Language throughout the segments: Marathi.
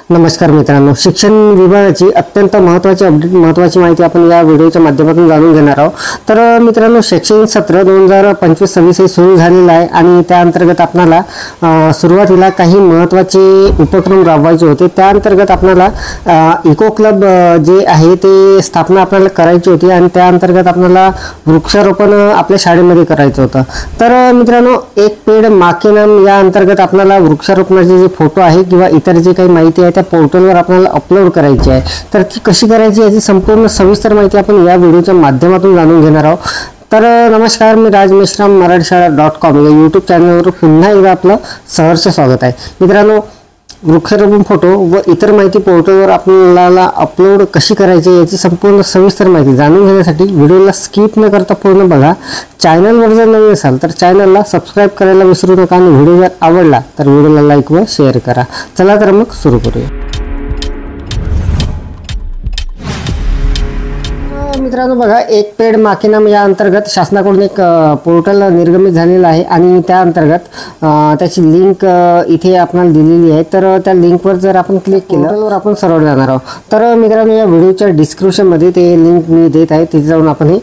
नमस्कार मित्रांनो, शिक्षण विभागाची अत्यंत महत्त्वाची अपडेट महत्त्वाची माहिती आपण या व्हिडिओच्या माध्यमातून जाणून घेणार आहोत। तर मित्रांनो, शैक्षणिक सत्र 2025-26 हे सुरू झालेलं आहे आणि त्या अंतर्गत आपल्याला सुरुवातीला काही महत्त्वाचे उपक्रम राबवायचे होते। त्या अंतर्गत आपल्याला इको क्लब जे आहे ते स्थापना आपल्याला करायची होती आणि त्या अंतर्गत आपल्याला वृक्षारोपण आपल्या शाळेमध्ये करायचं होतं। तर मित्रांनो, एक पेड़ माँ के नाम या अंतर्गत आपल्याला वृक्षारोपणाचे जे फोटो आहे किंवा इतर जे काही माहिती आहे त्या पोर्टलवर आपल्याला अपलोड करायची आहे। तर ती कशी करायची याची संपूर्ण सविस्तर माहिती आपण या व्हिडिओच्या माध्यमातून जाणून घेणार आहोत। तर नमस्कार, मी राज मेश्राम मराठीशाळा.com या यूट्यूब चॅनलवर पुन्हा एकदा आपलं सहर्ष स्वागत आहे। मित्रांनो, वृक्षारोपण फोटो व इतर माहिती पोर्टलवर आपल्याला अपलोड कशी करायची याची संपूर्ण सविस्तर माहिती जाणून घेण्यासाठी व्हिडिओला स्किप न करता पूर्ण बघा। चॅनलवर जर नवीन असाल तर चॅनलला सबस्क्राईब करायला विसरू नका आणि व्हिडिओ जर आवडला तर व्हिडिओला लाईक व शेअर करा। चला तर मग सुरू करूया। मित्रांनो बघा, एक पेड़ माँ के नाम या अंतर्गत शासनाकडून एक पोर्टल निर्गमित झालेलं आहे आणि त्या अंतर्गत त्याची लिंक इथे आपल्याला दिलेली आहे। तर त्या लिंकवर जर आपण क्लिक केलं तर आपण सरळ जाणार आहोत। तर मित्रांनो, या व्हिडिओच्या डिस्क्रिप्शनमध्ये ते लिंक मी देत आहे, तिथे जाऊन आपण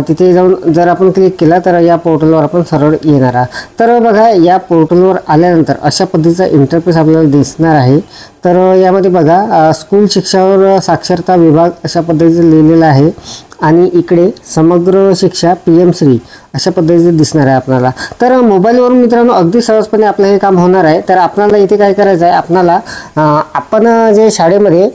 तिथे जाऊन जर आपण क्लिक केला तर या पोर्टलवर आपण सरळ येणार आहोत। तर बघा, या पोर्टलवर आल्यानंतर अशा पद्धतीचा इंटरफेस आपल्याला दिसणार आहे। तर यामध्ये बघा, स्कूल शिक्षावर साक्षरता विभाग अशा पद्धतीचं लिहिलेलं आहे आणि इकडे समग्र शिक्षा PM श्री अशा पद्धतीचं दिसणार आहे आपल्याला। तर मोबाईलवरून मित्रांनो अगदी सहजपणे आपलं हे काम होणार आहे। तर आपल्याला इथे काय करायचं आहे, आपल्याला आपण जे शाळेमध्ये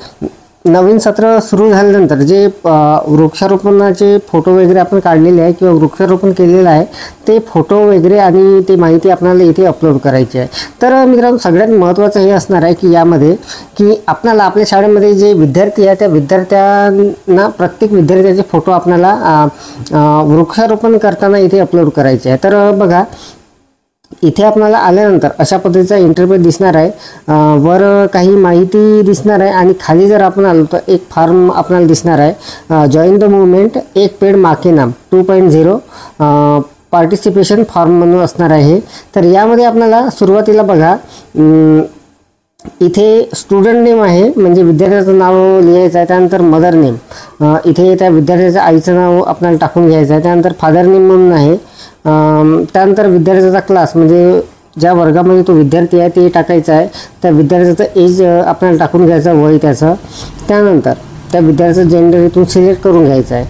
नवीन सत्र सुरू झाल्यानंतर जे वृक्षारोपणाचे फोटो वगैरे आपण काढलेले आहे किंवा वृक्षारोपण केलेलं आहे ते फोटो वगैरे आणि ते माहिती आपल्याला इथे अपलोड करायची आहे। तर मित्रांनो, सगळ्यात महत्त्वाचं हे असणार आहे की यामध्ये की आपल्याला आपल्या शाळेमध्ये जे विद्यार्थी आहे त्या विद्यार्थ्यांना प्रत्येक विद्यार्थ्याचे फोटो आपल्याला वृक्षारोपण करताना इथे अपलोड करायचे आहे। तर बघा, इथे आपल्याला आल्यानंतर अशा पद्धतीचा इंटरफेस दिसणार आहे। वर काही माहिती दिसणार आहे आणि खाली जर आपण आलो तर एक फॉर्म आपल्याला दिसणार आहे, जॉईन द मूवमेंट एक पेड़ माँ के नाम 2.0 पार्टिसिपेशन फॉर्म म्हणून असणार आहे। तर यामध्ये आपल्याला सुरुवातीला बघा, इथे स्टुडंट नेम आहे म्हणजे विद्यार्थ्याचं नाव लिहायचं आहे। त्यानंतर मदर नेम, इथे त्या विद्यार्थ्याच्या आईचं नाव आपल्याला टाकून घ्यायचं आहे। त्यानंतर फादर नेम म्हणून आहे। त्यानंतर विद्यार्थ्याचा क्लास म्हणजे ज्या वर्गामध्ये तो विद्यार्थी आहे ते टाकायचं आहे। त्या विद्यार्थ्याचं एज आपल्याला टाकून घ्यायचं, वय त्याचं। त्यानंतर त्या विद्यार्थ्याचं जेंडर इथून सिलेक्ट करून घ्यायचं आहे।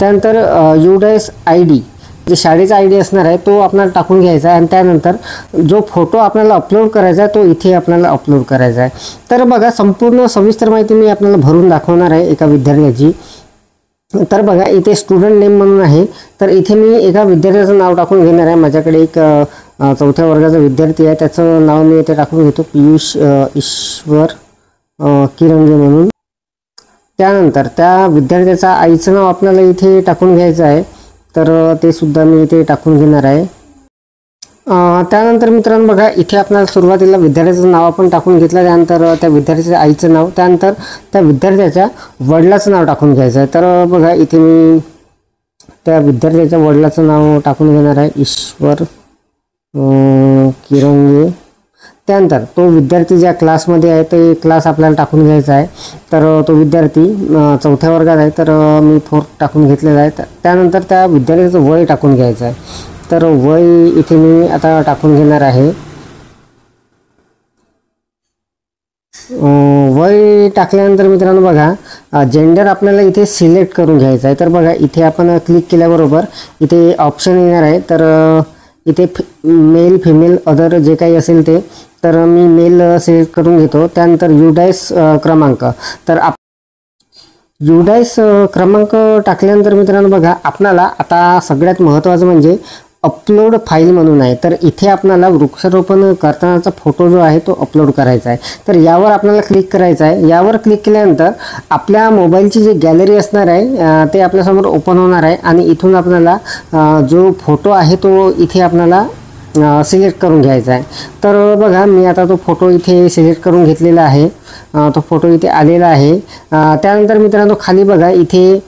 त्यानंतर UDAS ID जे शाळेचा ID असणार आहे तो आपल्याला टाकून घ्यायचा आहे आणि त्यानंतर जो फोटो आपल्याला अपलोड करायचा आहे तो इथे आपल्याला अपलोड करायचा आहे। तर बघा, संपूर्ण सविस्तर माहिती मी आपल्याला भरून दाखवणार आहे एका विद्यार्थ्याची। तर बघा, इथे स्टुडंट नेम म्हणून आहे। तर इथे मी एका विद्यार्थ्याचं नाव टाकून घेणार आहे। माझ्याकडे एक 4थ्या वर्गाचा विद्यार्थी आहे, त्याचं नाव मी इथे टाकून घेतो, पियुष ईश्वर किरंगे म्हणून। त्यानंतर त्या विद्यार्थ्याचा आईचं नाव आपल्याला इथे टाकून घ्यायचं आहे, तर ते सुद्धा मी इथे टाकून घेणार आहे। त्यानंतर मित्रांनो बघा, इथे आपल्याला सुरुवातीला विद्यार्थ्याचं नाव आपण टाकून घेतलं, त्यानंतर त्या विद्यार्थ्याच्या आईचं नाव, त्यानंतर त्या विद्यार्थ्याच्या वडिलाचं नाव टाकून घ्यायचं आहे। तर बघा, इथे मी त्या विद्यार्थ्याच्या वडिलाचं नाव टाकून घेणार आहे, ईश्वर किरंगे। त्यानंतर तो विद्यार्थी ज्या क्लासमध्ये आहे ते क्लास आपल्याला टाकून घ्यायचा आहे। तर तो विद्यार्थी 4थ्या वर्गात आहे, तर मी 4th टाकून घेतलेला आहे। त्यानंतर त्या विद्यार्थ्याचं वय टाकून घ्यायचं आहे। तर वय इथे मी आता टाकून घेणार आहे। वय टाकल्यानंतर मित्रांनो बघा, जेंडर आपल्याला इथे सिलेक्ट करून घ्यायचं आहे। तर बघा, इथे आपण क्लिक केल्याबरोबर इथे ऑप्शन येणार आहे। तर इथे मेल फिमेल अदर जे काही असेल ते, तर मी मेल सिलेक्ट करून घेतो। त्यानंतर UDAS क्रमांक, तर UDAS क्रमांक टाकल्यानंतर मित्रांनो बघा, आपल्याला आता सगळ्यात महत्त्वाचं म्हणजे अपलोड फाईल म्हणून आहे। तर इथे आपल्याला वृक्षारोपण करतानाचा फोटो जो आहे तो अपलोड करायचा आहे। तर यावर आपल्याला क्लिक करायचं आहे। यावर क्लिक केल्यानंतर आपल्या मोबाईलची जी गॅलरी असणार आहे ते आपल्यासमोर ओपन होणार आहे आणि इथून आपल्याला जो फोटो आहे तो इथे आपल्याला सिलेक्ट करून घ्यायचा आहे। तर बघा, मी आता तो फोटो इथे सिलेक्ट करून घेतलेला आहे। तो फोटो इथे आलेला आहे। त्यानंतर मित्रांनो खाली बघा, इथे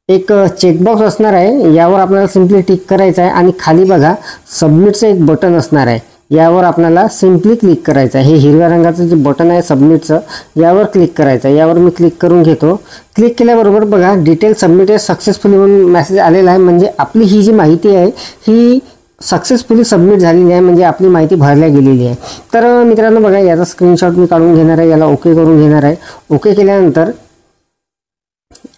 एक चेकबॉक्स असणार आहे, यावर आपल्याला सिंपली टिक करायचं आहे आणि खाली बघा सबमिटचं एक बटन असणार आहे। यावर आपल्याला सिम्पली क्लिक करायचं आहे। हे हिरव्या रंगाचं जे बटन आहे सबमिटचं, यावर क्लिक करायचं आहे। यावर मी क्लिक करून घेतो। क्लिक केल्याबरोबर बघा डिटेल सबमिटेड सक्सेसफुली म्हणून मेसेज आलेला आहे, म्हणजे आपली ही जी माहिती आहे ही सक्सेसफुली सबमिट झालेली आहे, म्हणजे आपली माहिती भरल्या गेलेली आहे। तर मित्रांनो बघा याचा स्क्रीनशॉट मी काढून घेणार आहे, याला ओके करून घेणार आहे। ओके केल्यानंतर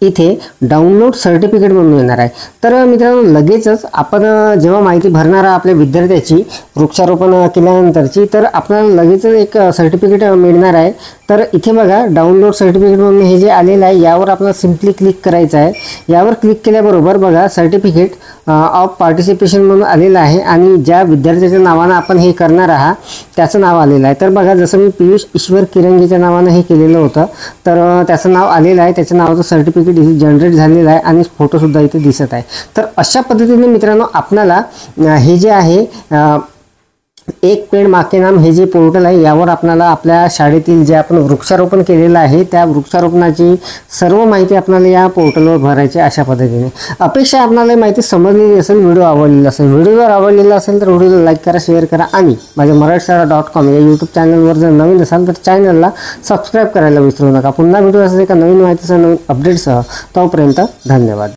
इथे डाउनलोड सर्टिफिकेट म्हणून येणार आहे। तर मित्रांनो लगेचच आपण जेव्हा माहिती भरणार आपल्या विद्यार्थ्याची वृक्षारोपण केल्यानंतरची, तर आपल्याला लगेचच एक सर्टिफिकेट मिळणार आहे। तर इथे बघा डाउनलोड सर्टिफिकेट म्हणून हे जे आलेलं आहे यावर आपल्याला सिम्पली क्लिक करायचं आहे। यावर क्लिक केल्याबरोबर बघा सर्टिफिकेट ऑफ पार्टिसिपेशन म्हणून आलेलं आहे आणि ज्या विद्यार्थ्याच्या नावानं आपण हे करणार आहात त्याचं नाव आलेलं आहे। तर बघा जसं मी पियुष ईश्वर किरंगीच्या नावानं हे केलेलं होतं, तर त्याचं नाव आलेलं आहे, त्याच्या नावाचं सर्टिफिकेट इथे जनरेट झालेलं आहे आणि फोटोसुद्धा इथे दिसत आहे। तर अशा पद्धतीने मित्रांनो आपल्याला हे जे आहे एक पेड़ माँ के नाम हे जे पोर्टल आहे यावर आपल्याला आपल्या शाळेतील जे आपण वृक्षारोपण केलेलं आहे त्या वृक्षारोपणाची सर्व माहिती आपल्याला या पोर्टलवर भरायची। अशा पद्धतीने अपेक्षा आपल्याला माहिती समजलेली असेल, व्हिडिओ आवडलेला असेल। व्हिडिओ जर आवडलेला असेल तर व्हिडिओला लाईक करा, शेअर करा आणि माझ्या मराठशाळा.com या यूट्यूब चॅनलवर जर नवीन असाल तर चॅनलला सबस्क्राईब करायला विसरू नका। पुन्हा भेटू असं एका नवीन माहितीसह, नवीन अपडेटसह। तोपर्यंत धन्यवाद।